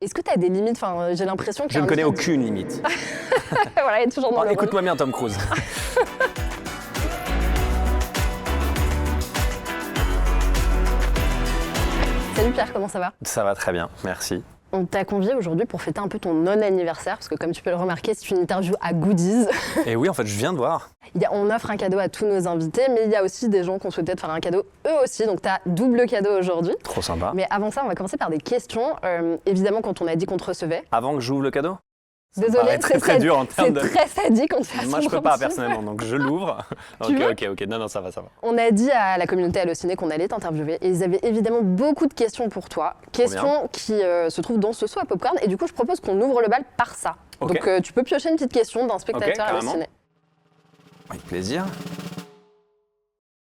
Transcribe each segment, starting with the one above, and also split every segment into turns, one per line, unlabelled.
Est-ce que tu as des limites? Enfin, j'ai l'impression que
Je ne connais aucune limite.
Voilà, il est toujours dans le
Écoute-moi bien, Tom Cruise.
Salut Pierre, comment ça va?
Ça va très bien, merci.
On t'a convié aujourd'hui pour fêter un peu ton non-anniversaire, parce que comme tu peux le remarquer, c'est une interview à goodies.
Et oui, en fait, je viens de voir.
On offre un cadeau à tous nos invités, mais il y a aussi des gens qui ont souhaité te faire un cadeau eux aussi, donc tu as double cadeau aujourd'hui.
Trop sympa.
Mais avant ça, on va commencer par des questions. Évidemment, quand on a dit qu'on te recevait.
Avant que j'ouvre le cadeau?
Désolée,
c'est très dur en termes de...
C'est très sadique, on te fait
Moi, je peux pas personnellement, donc je l'ouvre. Ok. Non, ça va.
On a dit à la communauté Allociné qu'on allait t'interviewer et ils avaient évidemment beaucoup de questions pour toi. Questions qui se trouvent dans ce seau à popcorn. Et du coup, je propose qu'on ouvre le bal par ça.
Okay.
Donc, tu peux piocher une petite question d'un spectateur Allociné.
Avec plaisir.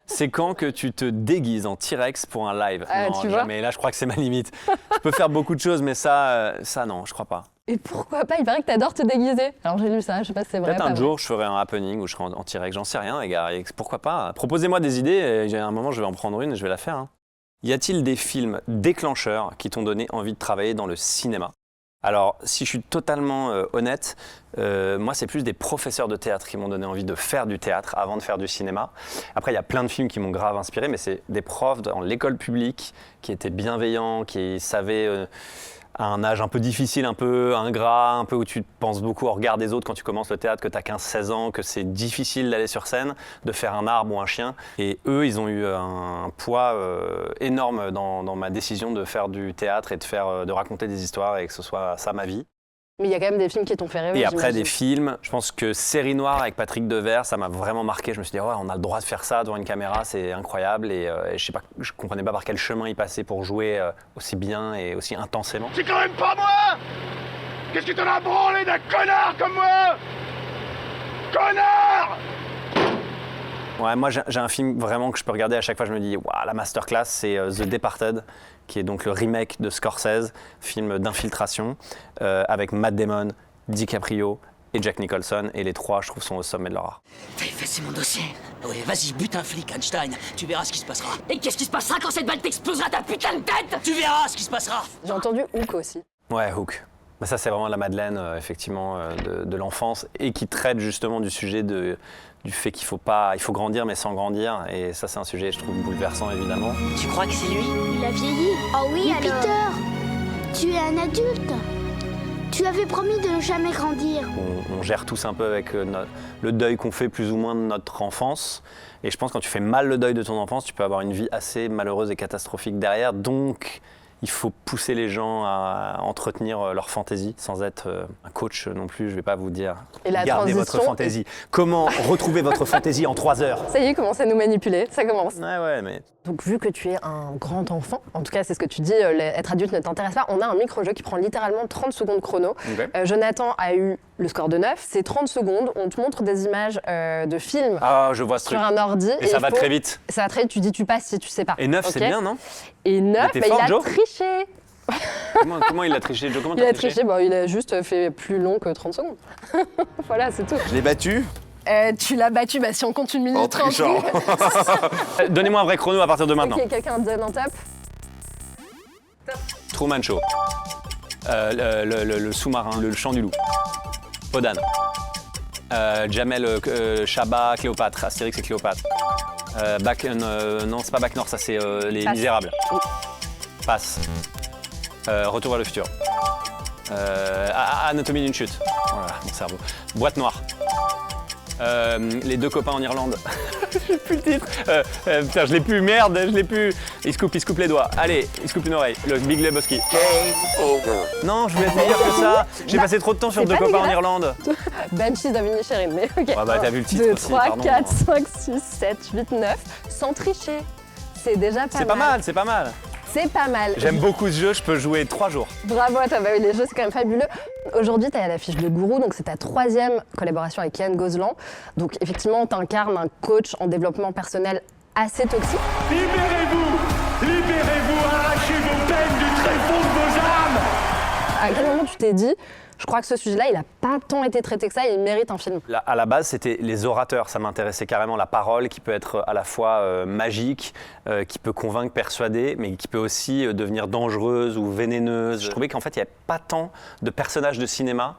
C'est quand que tu te déguises en T-Rex pour un live?
Non, tu vois,
mais là, je crois que c'est ma limite. Je peux faire beaucoup de choses, mais ça, non, je crois pas.
Et pourquoi pas? Il paraît que t'adores te déguiser. Alors j'ai lu ça, je sais pas si c'est vrai.
Peut-être un jour, je ferai un happening où je serai en T-Rex, j'en sais rien, les gars. Et pourquoi pas? Proposez-moi des idées, et à un moment, je vais en prendre une et je vais la faire. Hein. Y a-t-il des films déclencheurs qui t'ont donné envie de travailler dans le cinéma? Alors, si je suis totalement honnête, moi, c'est plus des professeurs de théâtre qui m'ont donné envie de faire du théâtre avant de faire du cinéma. Après, il y a plein de films qui m'ont grave inspiré, mais c'est des profs dans l'école publique qui étaient bienveillants, qui savaient... à un âge un peu difficile, un peu ingrat, un peu où tu penses beaucoup au regard des autres quand tu commences le théâtre, que tu as 15-16 ans, que c'est difficile d'aller sur scène, de faire un arbre ou un chien. Et eux, ils ont eu un poids énorme dans ma décision de faire du théâtre et de raconter des histoires et que ce soit ça ma vie.
Mais il y a quand même des films qui t'ont fait rêver.
Et après des films, je pense que Série Noire avec Patrick Devers, ça m'a vraiment marqué. Je me suis dit, ouais, on a le droit de faire ça devant une caméra, c'est incroyable. Et je comprenais pas par quel chemin il passait pour jouer aussi bien et aussi intensément.
C'est quand même pas moi! Qu'est-ce que t'en as branlé d'un connard comme moi? Connard!
Ouais, moi j'ai un film vraiment que je peux regarder à chaque fois, je me dis, waouh, la masterclass, c'est The Departed, qui est donc le remake de Scorsese, film d'infiltration, avec Matt Damon, DiCaprio et Jack Nicholson, et les trois, je trouve, sont au sommet de leur art.
T'as effacé mon dossier? Oui, vas-y, bute un flic, Einstein, tu verras ce qui se passera. Et qu'est-ce qui se passera quand cette balle t'explosera ta putain de tête? Tu verras ce qui se passera.
J'ai entendu Hook aussi.
Ouais, Hook. Mais ça, c'est vraiment la Madeleine, effectivement, de l'enfance, et qui traite justement du sujet du fait qu'il faut grandir, mais sans grandir. Et ça, c'est un sujet, je trouve, bouleversant, évidemment.
Tu crois que c'est lui?
Il a vieilli.
Oh oui,
Mais
alors.
Peter, tu es un adulte. Tu avais promis de ne jamais grandir.
On gère tous un peu avec le deuil qu'on fait plus ou moins de notre enfance. Et je pense que quand tu fais mal le deuil de ton enfance, tu peux avoir une vie assez malheureuse et catastrophique derrière. Donc, il faut pousser les gens à entretenir leur fantaisie, sans être un coach non plus. Je ne vais pas vous dire gardez votre fantaisie. Comment retrouver votre fantaisie en 3 heures?
Ça y est, commence à nous manipuler, ça commence.
Ouais, mais...
Donc vu que tu es un grand enfant, en tout cas c'est ce que tu dis, être adulte ne t'intéresse pas, on a un micro-jeu qui prend littéralement 30 secondes chrono.
Okay.
Jonathan a eu le score de 9, c'est 30 secondes, on te montre des images de films
je vois ce
sur
truc.
un ordi.
Et ça va très vite.
Ça va très vite, tu dis tu passes si tu sais pas.
Et 9,
okay.
C'est bien, non?
Et 9,
il a
Joe triché.
Comment il a triché, Joe? Comment
il a triché, il a juste fait plus long que 30 secondes. Voilà, c'est tout.
Je l'ai battu?
Tu l'as battu, si on compte 1 minute
en
30.
trichant.
Donnez-moi un vrai chrono à partir de maintenant.
Ok, quelqu'un donne un top.
Truman Show. Le sous-marin, le chant du loup. Podane. Jamel, Chabat, Cléopâtre, Astérix et Cléopâtre. Non, c'est pas Bac Nord, ça c'est Les Misérables. Passe. Retour vers le futur. Anatomie d'une chute. Voilà, mon cerveau. Boîte noire. Les 2 copains en Irlande. J'ai plus le titre. Putain, je l'ai plus, merde, je l'ai plus. Il se coupe les doigts. Allez, il se coupe une oreille. Le Big Lebowski. Non, je voulais te dire que ça. J'ai passé trop de temps sur 2 copains en Irlande.
Banshees of Inisherin, mais ok.
Ouais, t'as vu le titre
2,
aussi,
3,
pardon.
4, 5, 6, 7, 8, 9. Sans tricher. C'est déjà pas mal.
C'est pas mal, c'est pas mal.
C'est pas mal.
J'aime beaucoup ce jeu, je peux jouer 3 jours.
Bravo à toi, les jeux c'est quand même fabuleux. Aujourd'hui, tu es à l'affiche de Gourou, donc c'est ta 3e collaboration avec Yann Gozlan. Donc effectivement, tu incarnes un coach en développement personnel assez toxique.
Libérez-vous! Libérez-vous! Arrachez vos peines du tréfonds de vos âmes!
À quel moment tu t'es dit, je crois que ce sujet-là, il n'a pas tant été traité que ça, et il mérite un film.
Là, à la base, c'était les orateurs. Ça m'intéressait carrément, la parole qui peut être à la fois magique, qui peut convaincre, persuader, mais qui peut aussi devenir dangereuse ou vénéneuse. Je trouvais qu'en fait, il n'y avait pas tant de personnages de cinéma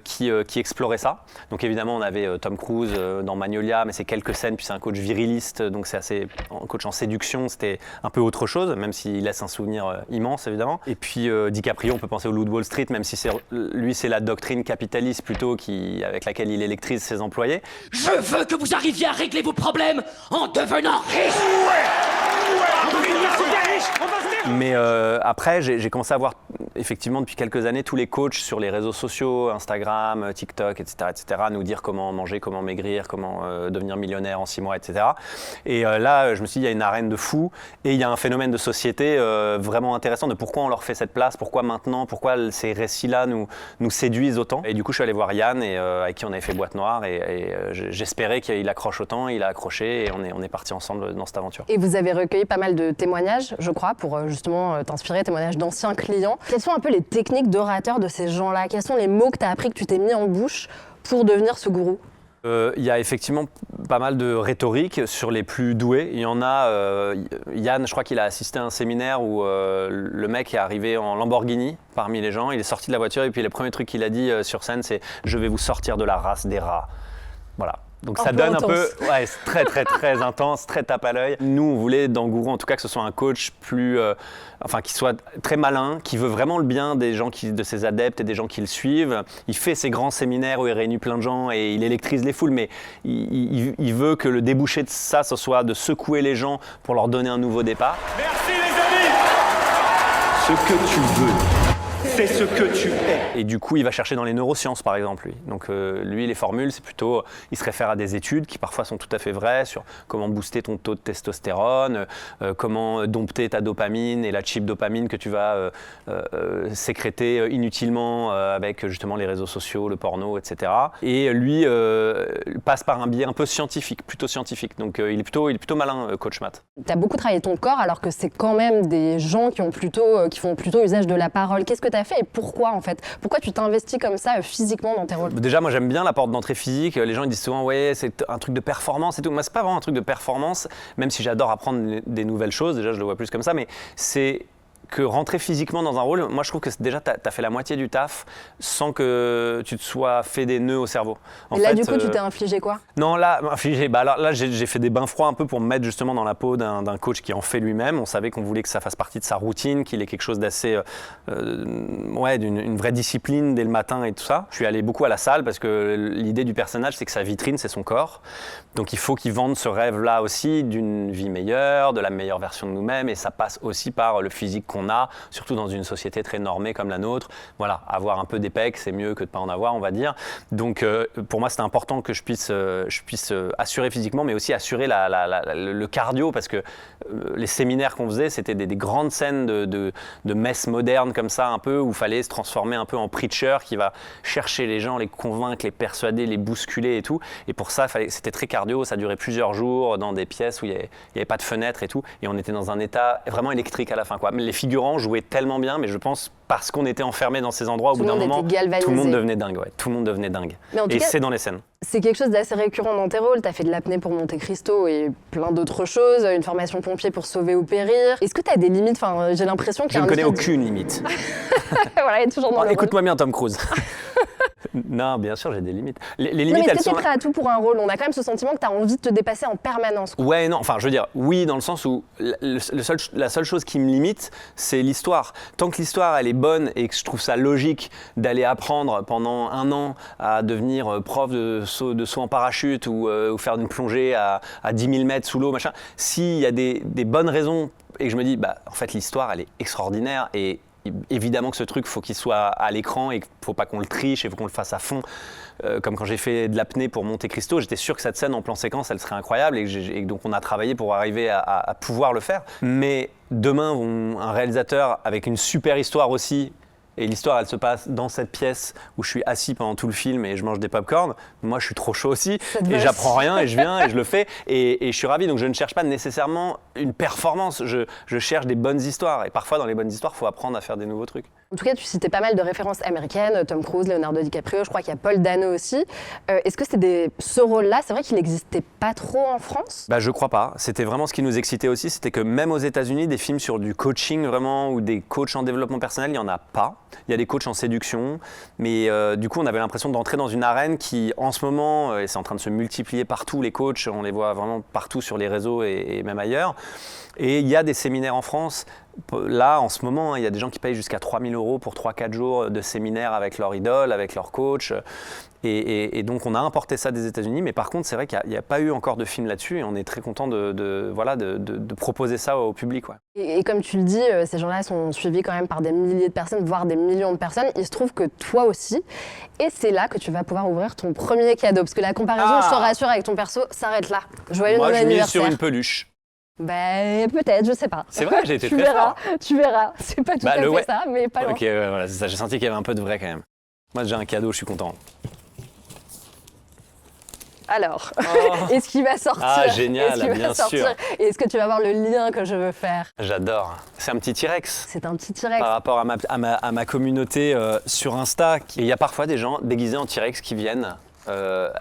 qui exploraient ça. Donc évidemment, on avait Tom Cruise dans Magnolia, mais c'est quelques scènes, puis c'est un coach viriliste, donc c'est assez un coach en séduction, c'était un peu autre chose, même s'il laisse un souvenir immense évidemment. Et puis DiCaprio, on peut penser au Loup de Wall Street, même si c'est la doctrine capitaliste plutôt avec laquelle il électrise ses employés.
Je veux que vous arriviez à régler vos problèmes en devenant riche.
Mais après, j'ai commencé à voir effectivement depuis quelques années tous les coachs sur les réseaux sociaux, Instagram, TikTok, etc., nous dire comment manger, comment maigrir, comment devenir millionnaire en 6 mois, etc. Et là, je me suis dit, il y a une arène de fous et il y a un phénomène de société vraiment intéressant de pourquoi on leur fait cette place, pourquoi maintenant, pourquoi ces récits-là nous séduisent autant. Et du coup, je suis allé voir Yann avec qui on avait fait Boîte Noire et j'espérais qu'il accroche autant, il a accroché et on est partis ensemble dans cette aventure.
Et vous avez recueilli pas mal de témoignages, je crois, pour justement t'inspirer, témoignages d'anciens clients. Quelles sont un peu les techniques d'orateur de ces gens-là? Quels sont les mots que tu as appris, que tu t'es mis en bouche pour devenir ce gourou?
Il y a effectivement pas mal de rhétorique sur les plus doués. Il y en a, Yann, je crois qu'il a assisté à un séminaire où le mec est arrivé en Lamborghini parmi les gens, il est sorti de la voiture et puis le premier truc qu'il a dit sur scène, c'est « Je vais vous sortir de la race des rats ». Voilà. Donc ça donne un peu, ouais, c'est très très très intense, très tape à l'œil. Nous, on voulait dans Gourou, en tout cas, que ce soit un coach plus, qui soit très malin, qui veut vraiment le bien des gens, de ses adeptes et des gens qui le suivent. Il fait ses grands séminaires où il réunit plein de gens et il électrise les foules, mais il veut que le débouché de ça, ce soit de secouer les gens pour leur donner un nouveau départ.
Merci les amis. Ce que tu veux, c'est ce que tu es.
Et du coup, il va chercher dans les neurosciences, par exemple, lui. Donc, lui, les formules, c'est plutôt... Il se réfère à des études qui, parfois, sont tout à fait vraies sur comment booster ton taux de testostérone, comment dompter ta dopamine et la cheap dopamine que tu vas sécréter inutilement avec, justement, les réseaux sociaux, le porno, etc. Et lui passe par un biais un peu scientifique, plutôt scientifique. Donc, il est plutôt malin, coach Matt.
Tu as beaucoup travaillé ton corps, alors que c'est quand même des gens qui font plutôt usage de la parole. Qu'est-ce que tu as fait et pourquoi, en fait? Pourquoi tu t'investis comme ça physiquement dans tes rôles?
Déjà, moi j'aime bien la porte d'entrée physique. Les gens ils disent souvent ouais, c'est un truc de performance et tout. Moi c'est pas vraiment un truc de performance, même si j'adore apprendre des nouvelles choses. Déjà je le vois plus comme ça, mais c'est que rentrer physiquement dans un rôle, moi je trouve que déjà tu as fait la moitié du taf sans que tu te sois fait des nœuds au cerveau.
Et là du coup tu t'es infligé quoi?
Non là, alors là j'ai fait des bains froids un peu pour me mettre justement dans la peau d'un coach qui en fait lui-même. On savait qu'on voulait que ça fasse partie de sa routine, qu'il ait quelque chose d'assez, d'une vraie discipline dès le matin et tout ça. Je suis allé beaucoup à la salle parce que l'idée du personnage c'est que sa vitrine c'est son corps. Donc il faut qu'il vende ce rêve-là aussi d'une vie meilleure, de la meilleure version de nous-mêmes et ça passe aussi par le physique qu'on a, surtout dans une société très normée comme la nôtre. Voilà, avoir un peu d'épec, c'est mieux que de ne pas en avoir, on va dire. Donc pour moi, c'était important que je puisse assurer physiquement, mais aussi assurer le cardio, parce que les séminaires qu'on faisait, c'était des grandes scènes de messes modernes comme ça, un peu, où il fallait se transformer un peu en preacher qui va chercher les gens, les convaincre, les persuader, les bousculer et tout. Et pour ça, c'était très cardio, ça durait plusieurs jours dans des pièces où il n'y avait pas de fenêtre et tout. Et on était dans un état vraiment électrique à la fin, quoi. Les figurants jouaient tellement bien, mais je pense parce qu'on était enfermés dans ces endroits, au bout d'un moment, tout le monde devenait dingue. Ouais. Tout le monde devenait dingue. Et c'est dans les scènes.
C'est quelque chose d'assez récurrent dans tes rôles. Tu as fait de l'apnée pour Monte Cristo et plein d'autres choses, une formation pompier pour sauver ou périr. Est-ce que tu as des limites? Enfin, j'ai l'impression qu'il y a
Je ne connais aucune limite.
Voilà, il est toujours dans le
écoute-moi bien, Tom Cruise. Non, bien sûr, j'ai des limites. Les limites,
non, mais est-ce que tu es prêt à tout pour un rôle? On a quand même ce sentiment que tu as envie de te dépasser en permanence.
Ouais, non, enfin, je veux dire, oui, dans le sens où la seule chose qui me limite, c'est l'histoire. Tant que l'histoire, elle est bonne et que je trouve ça logique d'aller apprendre pendant 1 an à devenir prof de saut en parachute ou faire une plongée à 10 000 mètres sous l'eau, machin, s'il y a des bonnes raisons et que je me dis, bah, en fait, l'histoire, elle est extraordinaire et évidemment que ce truc, il faut qu'il soit à l'écran et qu'il ne faut pas qu'on le triche et il faut qu'on le fasse à fond. Comme quand j'ai fait de l'apnée pour Monte Cristo, j'étais sûr que cette scène en plan séquence, elle serait incroyable et donc on a travaillé pour arriver à pouvoir le faire. Mais demain, un réalisateur avec une super histoire aussi, et l'histoire, elle se passe dans cette pièce où je suis assis pendant tout le film et je mange des pop-corn. Moi, je suis trop chaud aussi et j'apprends rien et je viens et je le fais et je suis ravi. Donc, je ne cherche pas nécessairement une performance. Je cherche des bonnes histoires. Et parfois, dans les bonnes histoires, il faut apprendre à faire des nouveaux trucs.
En tout cas, tu citais pas mal de références américaines, Tom Cruise, Leonardo DiCaprio, je crois qu'il y a Paul Dano aussi. Est-ce que ce rôle-là, c'est vrai qu'il n'existait pas trop en France ?
Bah, je crois pas. C'était vraiment ce qui nous excitait aussi, c'était que même aux États-Unis, des films sur du coaching vraiment ou des coachs en développement personnel, il y en a pas. Il y a des coachs en séduction, mais du coup, on avait l'impression d'entrer dans une arène qui, en ce moment, et c'est en train de se multiplier partout, les coachs, on les voit vraiment partout sur les réseaux et même ailleurs. Et il y a des séminaires en France. Là, en ce moment, il y a des gens qui payent jusqu'à 3 000 € pour 3-4 jours de séminaire avec leur idole, avec leur coach. Et donc, on a importé ça des États-Unis. Mais par contre, c'est vrai qu'il n'y a pas eu encore de film là-dessus. Et on est très content de proposer ça au public. Ouais.
Et comme tu le dis, ces gens-là sont suivis quand même par des milliers de personnes, voire des millions de personnes. Il se trouve que toi aussi. Et c'est là que tu vas pouvoir ouvrir ton premier cadeau. Parce que la comparaison, je te rassure, avec ton perso, s'arrête là. Joyeux
Moi, je mise
anniversaire.
sur une peluche.
Ben, peut-être, je sais pas.
C'est vrai, j'ai été très fort.
Tu verras. C'est pas tout à fait ça, mais pas loin.
Ok, ouais, voilà, c'est ça. J'ai senti qu'il y avait un peu de vrai quand même. Moi, j'ai un cadeau, je suis content.
Alors, est-ce qu'il va sortir ?
Ah, génial, bien sûr.
Et est-ce que tu vas voir le lien que je veux faire ?
J'adore. C'est un petit T-Rex.
C'est un petit T-Rex.
Par rapport à ma communauté sur Insta. Et il y a parfois des gens déguisés en T-Rex qui viennent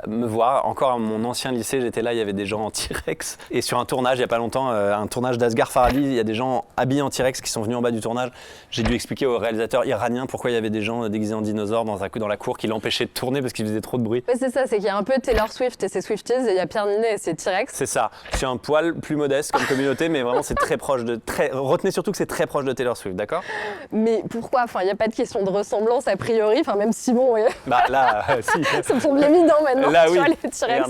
me voir. Encore à mon ancien lycée, j'étais là, il y avait des gens en T-Rex. Et sur un tournage, il n'y a pas longtemps, un tournage d'Asghar Farhadi, il y a des gens habillés en T-Rex qui sont venus en bas du tournage. J'ai dû expliquer au réalisateur iranien pourquoi il y avait des gens déguisés en dinosaures dans la cour qui l'empêchaient de tourner parce qu'ils faisaient trop de bruit.
Ouais, c'est ça, c'est qu'il y a un peu Taylor Swift et ses Swifties, et il y a Pierre Ninet et ses T-Rex.
C'est ça. C'est un poil plus modeste comme communauté, mais vraiment c'est très proche de... Retenez surtout que c'est très proche de Taylor Swift, d'accord ?
Mais pourquoi ? Enfin, il n'y a pas de question de ressemblance a priori, enfin même si bon, ouais.
Bah là, si.
Ça me semble évident maintenant.
Là, oui.
Les T-Rex.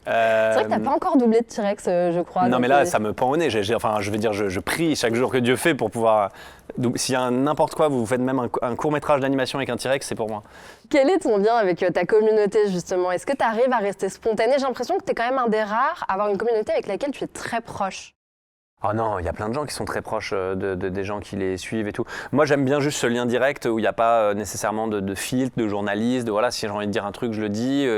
C'est vrai que t'as pas encore doublé de T-Rex, je crois.
Non, mais là, ça me pend au nez. Je prie chaque jour que Dieu fait pour pouvoir... S'il y a n'importe quoi, vous faites même un court-métrage d'animation avec un T-Rex, c'est pour moi.
Quel est ton lien avec ta communauté, justement ? Est-ce que tu arrives à rester spontané ? J'ai l'impression que tu es quand même un des rares à avoir une communauté avec laquelle tu es très proche.
Oh non, il y a plein de gens qui sont très proches des gens qui les suivent et tout. Moi, j'aime bien juste ce lien direct où il n'y a pas nécessairement de filtre, de journaliste, voilà, si j'ai envie de dire un truc, je le dis.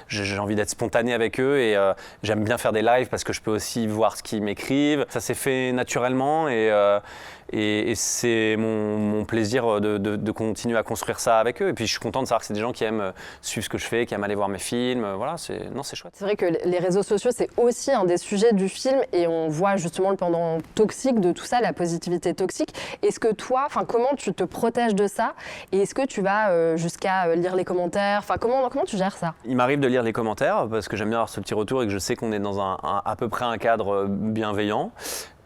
J'ai envie d'être spontané avec eux et j'aime bien faire des lives parce que je peux aussi voir ce qu'ils m'écrivent. Ça s'est fait naturellement et c'est mon plaisir de continuer à construire ça avec eux. Et puis, je suis content de savoir que c'est des gens qui aiment suivre ce que je fais, qui aiment aller voir mes films. Voilà, c'est chouette.
C'est vrai que les réseaux sociaux, c'est aussi un des sujets du film et on voit justement le pendant toxique de tout ça, la positivité toxique. Est-ce que toi, comment tu te protèges de ça et est-ce que tu vas jusqu'à lire les commentaires ? Enfin, comment tu gères ça ?
Il m'arrive de lire les commentaires parce que j'aime bien avoir ce petit retour et que je sais qu'on est dans à peu près un cadre bienveillant.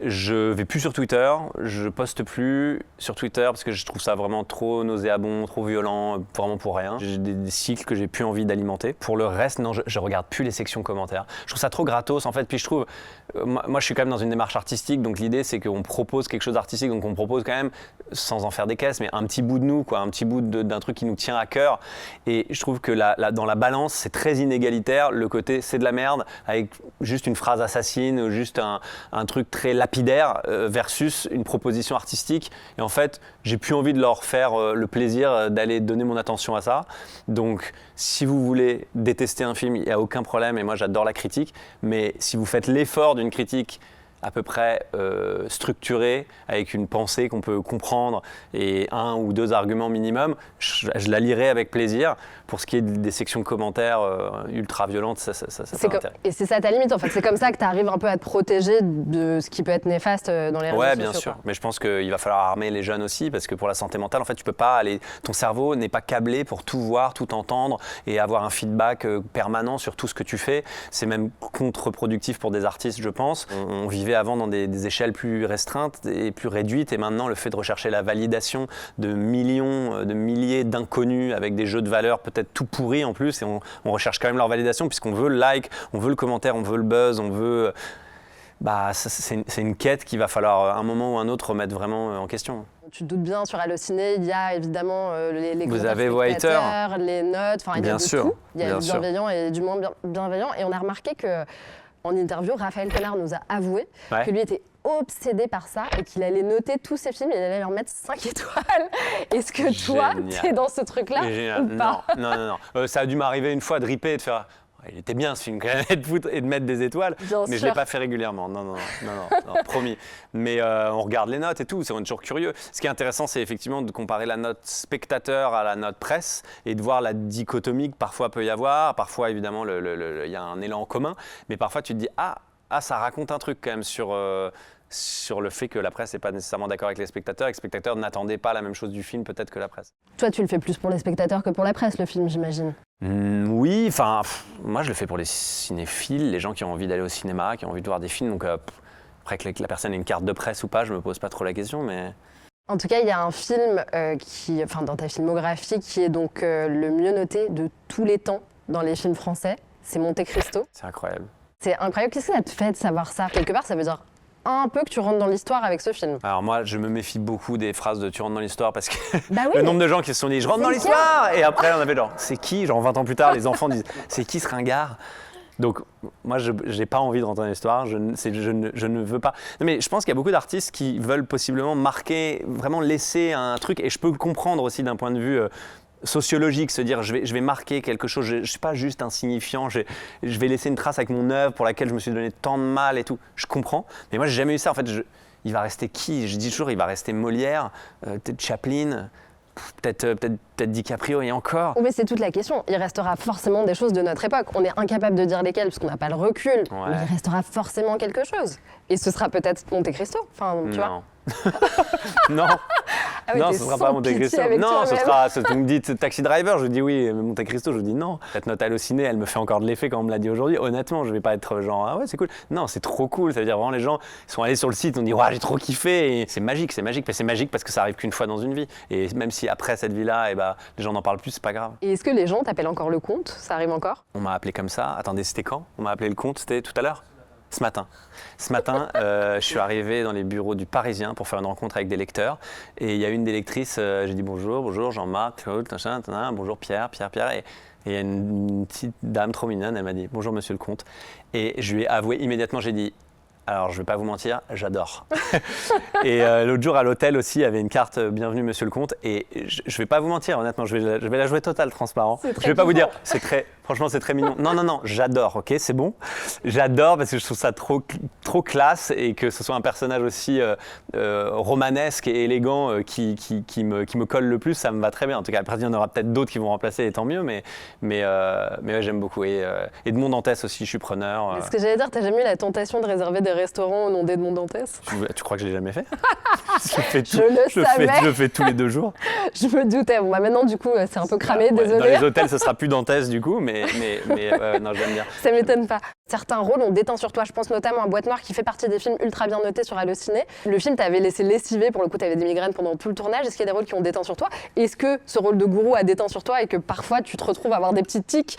Je vais plus sur Twitter, je poste plus sur Twitter parce que je trouve ça vraiment trop nauséabond, trop violent, vraiment pour rien. J'ai des cycles que j'ai plus envie d'alimenter. Pour le reste, non, je regarde plus les sections commentaires. Je trouve ça trop gratos en fait. Puis je trouve, moi je suis quand même dans une démarche artistique, donc l'idée c'est qu'on propose quelque chose d'artistique, donc on propose quand même, sans en faire des caisses, mais un petit bout de nous, quoi, un petit bout d'un truc qui nous tient à cœur. Et je trouve que dans la balance, c'est très inégalitaire. Le côté c'est de la merde avec juste une phrase assassine ou juste un truc très lapidaire versus une proposition artistique. Et en fait, j'ai plus envie de leur faire le plaisir d'aller donner mon attention à ça. Donc, si vous voulez détester un film, il n'y a aucun problème. Et moi, j'adore la critique. Mais si vous faites l'effort d'une critique à peu près structurée, avec une pensée qu'on peut comprendre et 1 ou 2 arguments minimum, je la lirai avec plaisir. Pour ce qui est des sections de commentaires ultra violentes, ça m'intéresse.
Et c'est ça ta limite, en fait. C'est comme ça que tu arrives un peu à te protéger de ce qui peut être néfaste dans les réseaux sociaux.
Ouais, bien sûr. Quoi. Mais je pense qu'il va falloir armer les jeunes aussi, parce que pour la santé mentale, en fait, tu peux pas aller. Ton cerveau n'est pas câblé pour tout voir, tout entendre et avoir un feedback permanent sur tout ce que tu fais. C'est même contre-productif pour des artistes, je pense. On vivait avant dans des échelles plus restreintes et plus réduites, et maintenant, le fait de rechercher la validation de millions, de milliers d'inconnus avec des jeux de valeurs peut-être tout pourris en plus, et on recherche quand même leur validation puisqu'on veut le like, on veut le commentaire, on veut le buzz, on veut... c'est une quête qu'il va falloir à un moment ou un autre remettre vraiment en question.
Tu te doutes bien, sur Allociné, il y a évidemment les
Vous avez vos haters,
les notes, enfin il y a de tout. Il y a du bienveillant et du moins bienveillant. Et on a remarqué qu'en interview, Raphaël Quenard nous a avoué que lui était obsédé par ça et qu'il allait noter tous ses films et il allait leur mettre 5 étoiles. Est-ce que toi, t'es dans ce truc-là ou pas ?
Non. Ça a dû m'arriver une fois de ripper et de faire... Il était bien ce film, quand même, et de mettre des étoiles,
Bien
mais je
sûr.
ne l'ai pas fait régulièrement. Non, promis. Mais on regarde les notes et tout, on est toujours curieux. Ce qui est intéressant, c'est effectivement de comparer la note spectateur à la note presse et de voir la dichotomie que parfois peut y avoir. Parfois, évidemment, il y a un élan en commun, mais parfois tu te dis ah, ça raconte un truc quand même sur le fait que la presse n'est pas nécessairement d'accord avec les spectateurs et que les spectateurs n'attendaient pas la même chose du film peut-être que la presse.
Toi, tu le fais plus pour les spectateurs que pour la presse, le film, j'imagine.
Oui, enfin, moi je le fais pour les cinéphiles, les gens qui ont envie d'aller au cinéma, qui ont envie de voir des films. Donc après que la personne ait une carte de presse ou pas, je me pose pas trop la question, mais...
En tout cas, il y a un film dans ta filmographie qui est donc le mieux noté de tous les temps dans les films français. C'est Monte Cristo.
C'est incroyable.
C'est incroyable. Qu'est-ce que ça te fait de savoir ça? Quelque part, ça veut dire un peu que tu rentres dans l'histoire avec ce film.
Alors moi, je me méfie beaucoup des phrases de « tu rentres dans l'histoire » parce que
Bah oui,
le nombre de gens qui se sont dit « je rentre dans
c'est
l'histoire » et après on avait genre « c'est qui ?» Genre 20 ans plus tard, les enfants disent « c'est qui ce ringard ?» Donc moi, je n'ai pas envie de rentrer dans l'histoire, je ne veux pas. Non, mais je pense qu'il y a beaucoup d'artistes qui veulent possiblement marquer, vraiment laisser un truc, et je peux le comprendre aussi d'un point de vue sociologique, se dire je vais marquer quelque chose, je ne suis pas juste insignifiant, je vais laisser une trace avec mon œuvre pour laquelle je me suis donné tant de mal et tout. Je comprends, mais moi j'ai jamais eu ça. En fait, il va rester qui? Je dis toujours, il va rester Molière, peut-être Chaplin, peut-être DiCaprio et encore.
Oh, mais c'est toute la question. Il restera forcément des choses de notre époque. On est incapable de dire lesquelles parce qu'on n'a pas le recul.
Ouais.
Mais il restera forcément quelque chose. Et ce sera peut-être Monte Cristo. Enfin, tu vois.
Non.
Ah oui,
Non,
t'es
ce sera
sans
pas Monte
pitié
Cristo.
avec
Non,
toi-même.
tu me dites Taxi Driver, je dis oui, mais Monte Cristo, je dis non. Cette note hallucinée, elle me fait encore de l'effet quand on me l'a dit aujourd'hui. Honnêtement, je vais pas être genre ah ouais, c'est cool. Non, c'est trop cool. Ça veut dire vraiment les gens sont allés sur le site, on dit ouais, j'ai trop kiffé. Et c'est magique, c'est magique. Mais c'est magique parce que ça arrive qu'une fois dans une vie. Et même si après cette vie-là, les gens n'en parlent plus, c'est pas grave.
Et est-ce que les gens t'appellent encore le comte? Ça arrive encore?
On m'a appelé comme ça. Attendez, c'était quand? On m'a appelé le comte, c'était tout à l'heure? Ce matin, je suis arrivé dans les bureaux du Parisien pour faire une rencontre avec des lecteurs. Et il y a une des lectrices, j'ai dit bonjour Jean-Marc, Claude, bonjour Pierre. Et il y a une petite dame trop mignonne, elle m'a dit bonjour monsieur le comte. Et je lui ai avoué immédiatement, j'ai dit alors je ne vais pas vous mentir, j'adore. Et l'autre jour à l'hôtel aussi, il y avait une carte bienvenue monsieur le comte. Et je ne vais pas vous mentir, honnêtement, je vais la jouer totale transparent. Je ne vais pas vous dire, franchement c'est très mignon. Non, j'adore, ok, c'est bon. J'adore parce que je trouve ça trop classe et que ce soit un personnage aussi romanesque et élégant qui me colle le plus, ça me va très bien. En tout cas, après il y en aura peut-être d'autres qui vont remplacer et tant mieux, mais ouais, j'aime beaucoup. Et Edmond Dantès aussi, je suis preneur.
Ce que j'allais dire, t'as jamais eu la tentation de réserver des restaurants au nom d'Edmond Dantès?
Tu crois que je l'ai jamais fait?
Je
le fais tous les 2 jours.
Je me doutais. Bon, bah maintenant, du coup, c'est un peu cramé,
Ouais,
désolé.
dans les hôtels, ce sera plus Dantès du coup, mais non, j'aime bien.
Ça m'étonne pas. Certains rôles ont déteint sur toi. Je pense notamment à Boîte Noire qui fait partie des films ultra bien notés sur Allociné. Le film t'avait laissé lessiver, pour le coup, t'avais des migraines pendant tout le tournage. Est-ce qu'il y a des rôles qui ont déteint sur toi? Est-ce que ce rôle de gourou a déteint sur toi et que parfois tu te retrouves à avoir des petits tics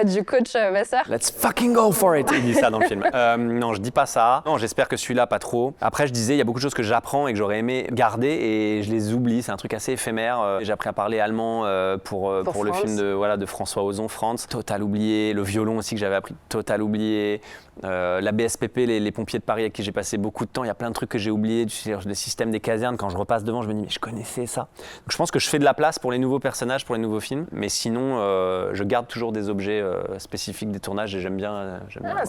du coach Vasseur?
Let's fucking go for it. Il dit ça dans le film. Non, je dis pas ça. Non, j'espère que celui-là, pas trop. Après, je disais, il y a beaucoup de choses que j'apprends et que j'aurais aimé garder et je les oublie. C'est un truc assez éphémère. J'ai appris à parler allemand pour le film de François Ozon, Franz. Total oublié. Le violon aussi que j'avais appris, total oublié. La BSPP, les pompiers de Paris avec qui j'ai passé beaucoup de temps, il y a plein de trucs que j'ai oubliés, le système des casernes, quand je repasse devant, je me dis mais je connaissais ça. Donc je pense que je fais de la place pour les nouveaux personnages, pour les nouveaux films, mais sinon je garde toujours des objets spécifiques des tournages et j'aime bien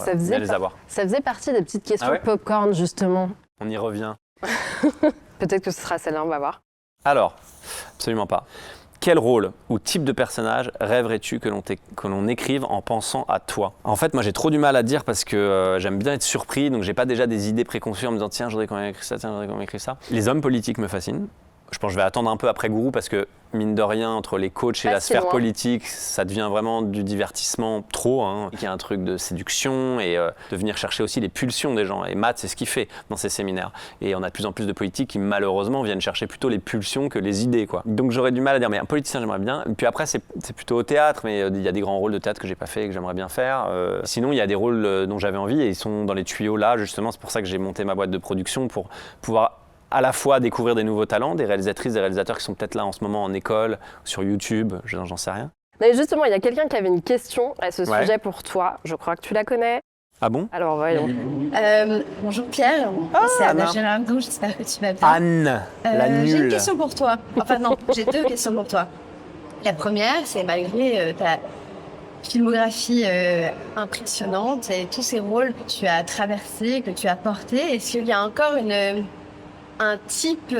les avoir.
Ça faisait partie des petites questions
Ah ouais
popcorn justement.
On y revient.
Peut-être que ce sera celle-là, on va voir.
Alors, absolument pas. Quel rôle ou type de personnage rêverais-tu que l'on écrive en pensant à toi? En fait, moi j'ai trop du mal à dire parce que j'aime bien être surpris, donc j'ai pas déjà des idées préconçues en me disant tiens, je voudrais qu'on écrive ça, tiens, je voudrais qu'on écrive ça. Les hommes politiques me fascinent. Je pense que je vais attendre un peu après Gourou parce que, mine de rien, entre les coachs et la sphère politique, ça devient vraiment du divertissement trop. Il y a un truc de séduction et de venir chercher aussi les pulsions des gens. Et Matt, c'est ce qu'il fait dans ses séminaires. Et on a de plus en plus de politiques qui, malheureusement, viennent chercher plutôt les pulsions que les idées, quoi. Donc j'aurais du mal à dire, mais un politicien, j'aimerais bien. Et puis après, c'est plutôt au théâtre, mais il y a des grands rôles de théâtre que j'ai pas fait et que j'aimerais bien faire. Sinon, il y a des rôles dont j'avais envie et ils sont dans les tuyaux là, justement. C'est pour ça que j'ai monté ma boîte de production pour pouvoir à la fois découvrir des nouveaux talents, des réalisatrices, des réalisateurs qui sont peut-être là en ce moment en école, sur YouTube, j'en sais rien.
Mais justement, il y a quelqu'un qui avait une question à ce sujet pour toi. Je crois que tu la connais.
Ah bon?
Alors voyons.
Bonjour Pierre, c'est Anna Gérardot, j'espère que tu vas bien.
Anne, la nulle.
J'ai une question pour toi. Enfin non, j'ai 2 questions pour toi. La première, c'est malgré filmographie impressionnante et tous ces rôles que tu as traversés, que tu as portés, est-ce qu'il y a encore un type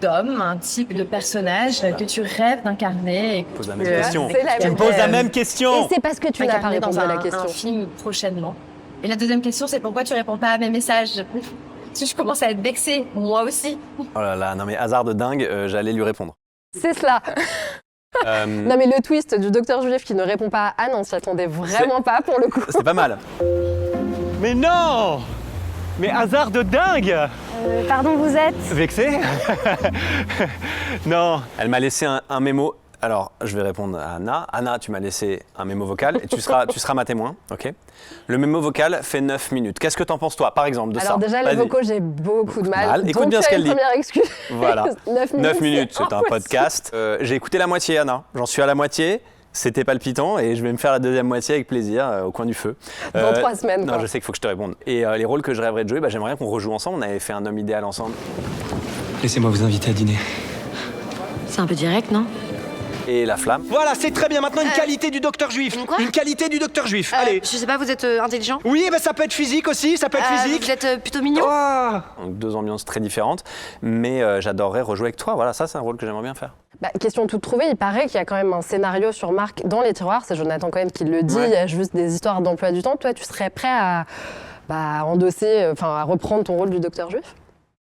d'homme, un type de personnage que tu rêves d'incarner et que
Pose la
tu
même
peux
question.
C'est la
Tu me
même.
poses la même question.
Et c'est parce que tu n'as pas
incarner
répondu
dans
à la
un
question.
film prochainement. Et la deuxième question, c'est pourquoi tu réponds pas à mes messages? Parce que je commence à être vexée, moi aussi.
Oh là là, non mais hasard de dingue, j'allais lui répondre.
C'est cela.
Euh,
Non mais le twist du docteur Juif qui ne répond pas à Anne, on s'y attendait vraiment pas pour le coup.
C'est pas mal.
Mais non! Mais hasard de dingue!
Pardon, vous êtes
Vexé? Non.
Elle m'a laissé un mémo. Alors, je vais répondre à Anna. Anna, tu m'as laissé un mémo vocal et tu seras ma témoin, ok? Le mémo vocal fait 9 minutes. Qu'est-ce que t'en penses, toi, par exemple, de ça?
Alors déjà, les
Vas-y.
vocaux, j'ai beaucoup de mal.
Écoute
Donc,
bien ce
tu as
qu'elle
une
dit.
première excuse.
Voilà.
9 minutes,
c'est un
impossible.
podcast. J'ai écouté la moitié, Anna. J'en suis à la moitié. C'était palpitant et je vais me faire la deuxième moitié avec plaisir au coin du feu.
Dans 3 semaines,
Non,
quoi.
je sais qu'il faut que je te réponde. Et les rôles que je rêverais de jouer, j'aimerais bien qu'on rejoue ensemble. On avait fait un homme idéal ensemble.
Laissez-moi vous inviter à dîner.
C'est un peu direct, non?
Et La Flamme.
Voilà, c'est très bien. Maintenant, une qualité du docteur juif.
Quoi
Une qualité du docteur juif. Allez.
Je sais pas, vous êtes intelligent?
Oui, ben ça peut être physique aussi, ça peut être physique.
Vous êtes plutôt mignon?
Oh.
Donc 2 ambiances très différentes. Mais j'adorerais rejouer avec toi. Voilà, ça, c'est un rôle que j'aimerais bien faire.
Bah, question toute trouvée, il paraît qu'il y a quand même un scénario sur Marc dans les tiroirs, c'est Jonathan Cohen qui le dit,
Ouais.
il y a juste des histoires d'emploi du temps. Toi, tu serais prêt à endosser, à reprendre ton rôle du docteur Juif?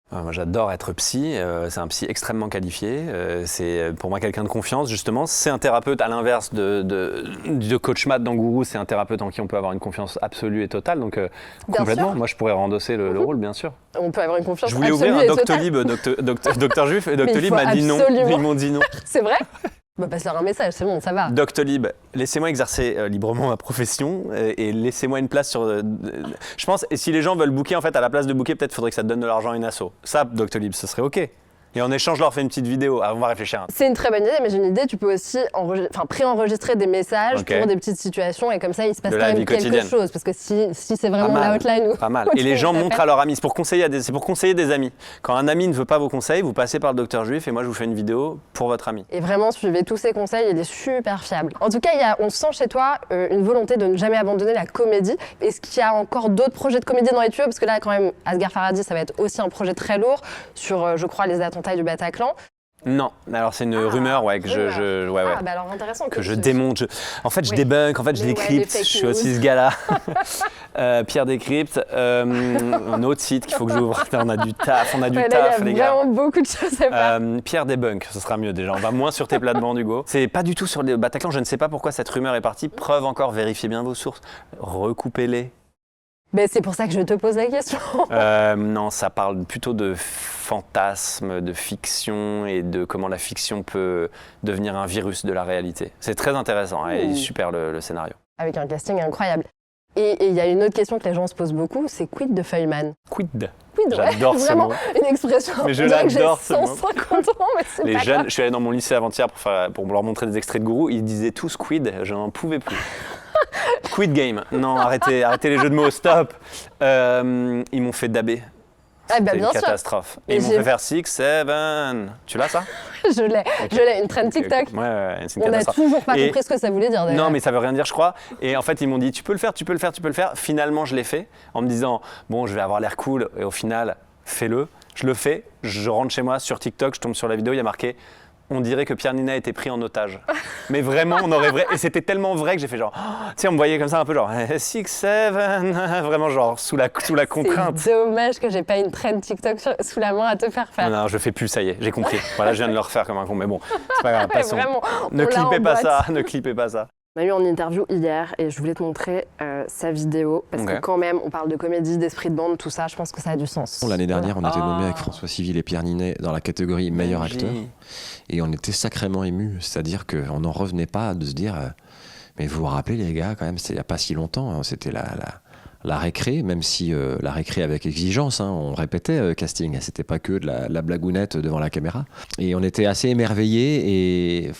Moi, j'adore être psy. C'est un psy extrêmement qualifié. C'est pour moi quelqu'un de confiance, justement. C'est un thérapeute, à l'inverse de Coach Matt dans Gourou, c'est un thérapeute en qui on peut avoir une confiance absolue et totale. Donc, complètement,
sûr.
moi, je pourrais endosser le rôle, bien sûr.
On peut avoir une confiance
Je voulais
absolue
ouvrir un
et totale.
Doctolib, docteur Juif, et
Mais il
Doctolib
faut
m'a dit non.
absolument.
Ils m'ont dit non.
C'est vrai? Bah, passe-leur un message, c'est bon, ça va.
Doctolib, laissez-moi exercer librement ma profession et laissez-moi une place sur. Je pense, et si les gens veulent booker, en fait, à la place de booker, peut-être faudrait que ça te donne de l'argent à une asso. Ça, Doctolib, ce serait OK. Et en échange, je leur fais une petite vidéo. Ah, on va réfléchir.
C'est une très bonne idée, mais j'ai une idée, tu peux aussi préenregistrer des messages
Ok.
pour des petites situations et comme ça, il se passe
De
quand
la
même
vie
quelque
quotidienne.
chose. Parce que si c'est vraiment
Pas
la
mal.
hotline ou.
Pas mal.
Ok,
Et les gens
je
montrent
t'appelle.
à leurs amis. C'est pour conseiller des amis. Quand un ami ne veut pas vos conseils, vous passez par le docteur Juif et moi, je vous fais une vidéo pour votre ami.
Et vraiment, suivez tous ces conseils, il est super fiable. En tout cas, on sent chez toi une volonté de ne jamais abandonner la comédie. Est-ce qu'il y a encore d'autres projets de comédie dans les tuyaux? Parce que là, quand même, Asghar Farhadi, ça va être aussi un projet très lourd sur, je crois, les attentats du Bataclan.
Non, alors c'est une rumeur, ouais, que je ouais.
Ah, bah alors intéressant.
Que je
tu-
démonte. En fait, je
Oui.
débunk, en fait, je
Mais ouais,
décrypte.
les fake
Je suis
news.
aussi ce gars-là. Pierre décrypte. Un autre site qu'il faut que j'ouvre. On a du taf,
Ouais, là,
les
il y a
gars.
vraiment beaucoup de choses à faire.
Pierre débunk, ce sera mieux déjà. On va moins sur tes plates-bandes, Hugo. C'est pas du tout sur le Bataclan. Je ne sais pas pourquoi cette rumeur est partie. Preuve encore, vérifiez bien vos sources. Recoupez-les.
Mais c'est pour ça que je te pose la question.
Non, ça parle plutôt de fantasme, de fiction et de comment la fiction peut devenir un virus de la réalité. C'est très intéressant hein, et super le scénario.
Avec un casting incroyable. Et il y a une autre question que les gens se posent beaucoup, c'est quid de Feuilleman?
Quid.
Quid, ouais,
J'adore ce
vraiment
mot.
une expression.
Mais je
On dirait que j'ai
l'adore, ce mot.
150 ans, mais c'est
Les
pas
jeunes,
grave.
je suis allé dans mon lycée avant-hier pour leur montrer des extraits de Gourou, ils disaient tous quid, je n'en pouvais plus. Quid game. Non, arrêtez les jeux de mots, stop. Ils m'ont fait dabber.
Ah bah
C'était
bien
une
sûr.
catastrophe.
Et
Et ils m'ont
j'ai-
fait faire 6, 7. Tu l'as ça?
Je l'ai, une trend TikTok.
Ouais, c'est une
On n'a
catastrophe.
toujours pas
Et-
compris ce que ça voulait dire d'ailleurs.
Non, mais ça veut rien dire, je crois. Et en fait, ils m'ont dit, tu peux le faire. Finalement, je l'ai fait en me disant, bon, je vais avoir l'air cool. Et au final, fais-le. Je le fais. Je rentre chez moi sur TikTok, je tombe sur la vidéo, il y a marqué, on dirait que Pierre Ninet a été pris en otage. Mais vraiment, on aurait vrai. Et c'était tellement vrai que j'ai fait genre, oh, tu sais, on me voyait comme ça un peu genre 6, 7, vraiment genre sous la contrainte.
C'est dommage que j'ai pas une trend TikTok sous la main à te faire faire.
Non, je fais plus, ça y est, j'ai compris. Voilà, je viens de le refaire comme un con, mais bon, c'est pas grave,
Ouais,
passons.
vraiment,
Ne
on l'a
clippez
en
pas
boîte.
ça, ne clippez pas ça.
On a eu en interview hier et je voulais te montrer sa vidéo parce
Ok.
que quand même on parle de comédie, d'esprit de bande, tout ça, je pense que ça a du sens.
L'année dernière, on était nommé
Ah.
avec François Civil et Pierre Ninet dans la catégorie meilleur acteur. Et on était sacrément émus. C'est-à-dire qu'on n'en revenait pas de se dire mais vous vous rappelez les gars, quand même, c'était il n'y a pas si longtemps. Hein, c'était la récré, même si la récré avec exigence, hein, on répétait casting. C'était pas que de la blagounette devant la caméra. Et on était assez émerveillés et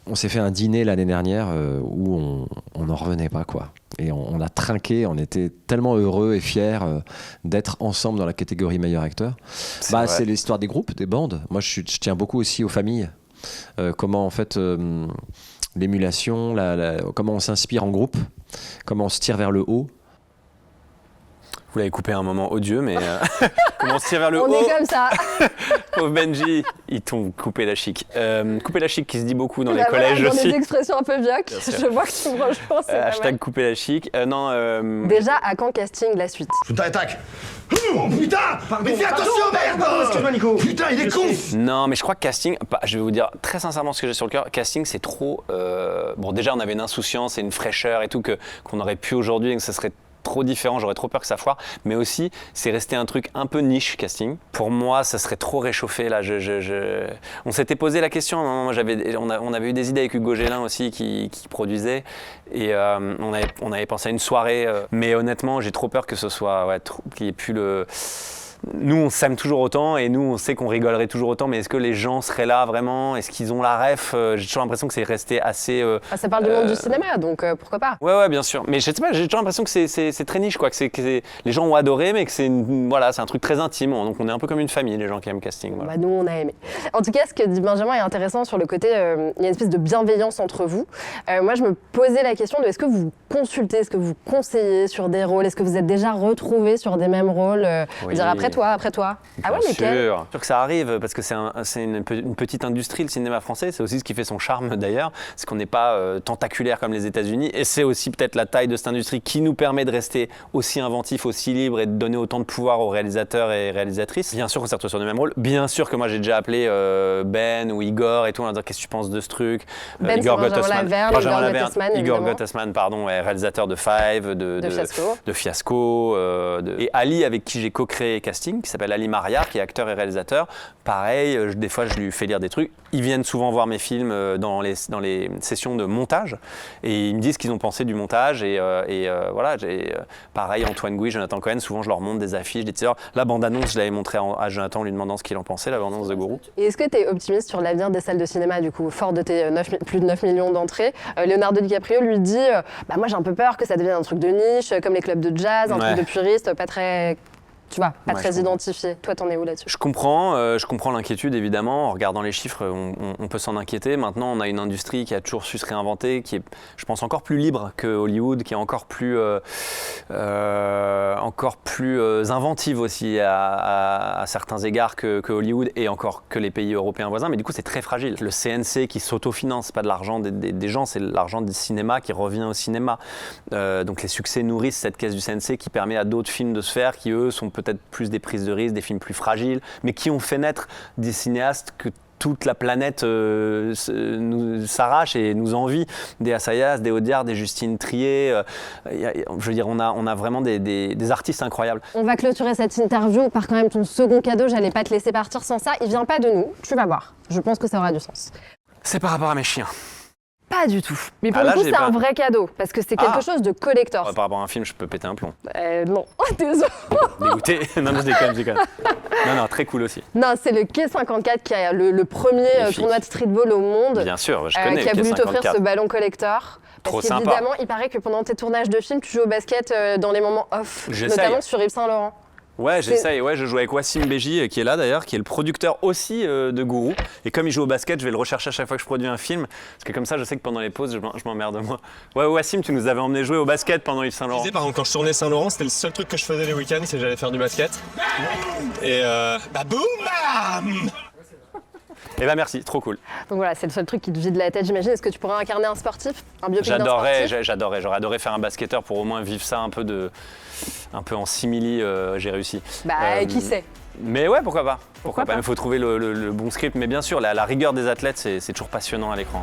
on s'est fait un dîner l'année dernière où on n'en revenait pas, quoi. Et on a trinqué, on était tellement heureux et fiers d'être ensemble dans la catégorie meilleur acteur. C'est l'histoire des groupes, des bandes. Moi, je tiens beaucoup aussi aux familles. Comment, en fait, l'émulation, comment on s'inspire en groupe, comment on se tire vers le haut.
Vous l'avez coupé à un moment odieux, mais comment on se tire vers le haut.
On est comme ça.
Pauvre Benji, ils t'ont coupé la chic. Coupé la chic qui se dit beaucoup dans les
Bah
collèges
voilà, dans
aussi.
des expressions un peu vioques.
Bien sûr.
Je vois que tu me rejoins, c'est pas
Hashtag
mal.
couper la chic.
Déjà, à quand casting la suite?
Tac. Oh putain. Mais fais attention, merde.
Excuse-moi, Nico.
Putain, il est con.
Non, mais je crois que casting, je vais vous dire très sincèrement ce que j'ai sur le cœur. Casting, c'est trop. Bon, déjà, on avait une insouciance et une fraîcheur et tout qu'on aurait pu aujourd'hui et que ça serait trop différent, j'aurais trop peur que ça foire, mais aussi c'est resté un truc un peu niche casting. Pour moi, ça serait trop réchauffé là. On s'était posé la question. Moi, on avait eu des idées avec Hugo Gélin aussi qui produisait et on avait pensé à une soirée. Mais honnêtement, j'ai trop peur que ce soit qu'il n'y ait plus le. Nous, on s'aime toujours autant et nous, on sait qu'on rigolerait toujours autant, mais est-ce que les gens seraient là vraiment? Est-ce qu'ils ont la ref? J'ai toujours l'impression que c'est resté assez...
Ça parle du monde du cinéma, donc pourquoi pas?
Ouais, bien sûr. Mais je sais pas, j'ai toujours l'impression que c'est très niche, quoi. Les gens ont adoré, mais que c'est un truc très intime. Donc on est un peu comme une famille, les gens qui aiment casting. Voilà.
Bah, nous, on a aimé. En tout cas, ce que dit Benjamin est intéressant sur le côté, il y a une espèce de bienveillance entre vous. Moi, je me posais la question de est-ce que vous consultez, est-ce que vous conseillez sur des rôles, est-ce que vous êtes déjà retrouvés sur des mêmes rôles,
Oui.
dire après toi. Ah ouais,
Bien
lesquels?
sûr que ça arrive, parce que c'est une petite industrie, le cinéma français. C'est aussi ce qui fait son charme d'ailleurs, c'est qu'on n'est pas tentaculaire comme les États-Unis. Et c'est aussi peut-être la taille de cette industrie qui nous permet de rester aussi inventif, aussi libre et de donner autant de pouvoir aux réalisateurs et réalisatrices. Bien sûr qu'on s'est retrouvés sur le même rôle. Bien sûr que moi j'ai déjà appelé Ben ou Igor et tout, en leur disant qu'est-ce que tu penses de ce truc.
Ben,
Igor
c'est Benjamin
Gottesman.
Laverne,
Benjamin
Igor
Laverne.
Gottesman,
Igor
évidemment.
Gottesman, pardon, réalisateur de Five, de Fiasco. Et Ali, avec qui j'ai co-créé Casting, qui s'appelle Ali Maria, qui est acteur et réalisateur. Pareil, des fois je lui fais lire des trucs. Ils viennent souvent voir mes films dans les sessions de montage et ils me disent ce qu'ils ont pensé du montage. Voilà, pareil, Antoine Gouy, Jonathan Cohen, souvent je leur montre des affiches, des teasers. La bande-annonce, je l'avais montrée à Jonathan en lui demandant ce qu'il en pensait, la bande-annonce de Gourou.
Et est-ce que tu es optimiste sur l'avenir des salles de cinéma, du coup, fort de tes plus de 9 millions d'entrées? Leonardo DiCaprio lui dit moi j'ai un peu peur que ça devienne un truc de niche, comme les clubs de jazz, un truc de puriste, pas très... Tu vois, pas très identifié. Toi, t'en es où là-dessus?
Je comprends l'inquiétude, évidemment. En regardant les chiffres, on peut s'en inquiéter. Maintenant, on a une industrie qui a toujours su se réinventer, qui est, je pense, encore plus libre que Hollywood, qui est encore plus inventive aussi à certains égards que Hollywood et encore que les pays européens voisins. Mais du coup, c'est très fragile. Le CNC qui s'autofinance, c'est pas de l'argent des gens, c'est l'argent du cinéma qui revient au cinéma. Donc les succès nourrissent cette caisse du CNC qui permet à d'autres films de se faire, qui eux sont peut-être plus des prises de risques, des films plus fragiles, mais qui ont fait naître des cinéastes que toute la planète s'arrache et nous envie. Des Assayas, des Audiard, des Justine Triet. Je veux dire, on a vraiment des artistes incroyables.
On va clôturer cette interview par quand même ton second cadeau. J'allais pas te laisser partir sans ça. Il vient pas de nous. Tu vas voir. Je pense que ça aura du sens.
C'est par rapport à mes chiens.
Pas du tout. Mais pour
Ah,
le
là,
coup,
j'ai
c'est
pas.
un vrai cadeau parce que c'est quelque chose de collector.
Par rapport à un film, je peux péter un plomb.
Non. Oh, désolé.
Dégoûté. Non, je déconne. Non, très cool aussi.
Non, c'est le Quai 54 qui a le premier
Magnifique.
tournoi de streetball au monde.
Bien sûr, je connais
qui a
le
voulu
Quai
t'offrir
54.
ce ballon collector.
Trop
Parce
sympa.
qu'évidemment, il paraît que pendant tes tournages de films, tu joues au basket dans les moments off.
J'essaye.
Notamment sur Yves Saint Laurent.
Ouais, j'essaye. Ouais, je joue avec Wassim Beji, qui est là d'ailleurs, qui est le producteur aussi de Gourou. Et comme il joue au basket, je vais le rechercher à chaque fois que je produis un film. Parce que comme ça, je sais que pendant les pauses, je m'emmerde moi. Ouais, Wassim, tu nous avais emmené jouer au basket pendant Yves Saint Laurent.
Par exemple, quand je tournais Saint-Laurent, c'était le seul truc que je faisais les week-ends, c'est que j'allais faire du basket. Et boum, bam.
Eh ben merci, trop cool.
Donc voilà, c'est le seul truc qui te vide la tête, j'imagine. Est-ce que tu pourrais incarner un sportif, un biopic d'un sportif?
J'aurais adoré faire un basketteur pour au moins vivre ça un peu en simili, j'ai réussi.
Qui sait?
Mais ouais, pourquoi pas.
Pourquoi pas.
Il faut trouver le bon script. Mais bien sûr, la rigueur des athlètes, c'est toujours passionnant à l'écran.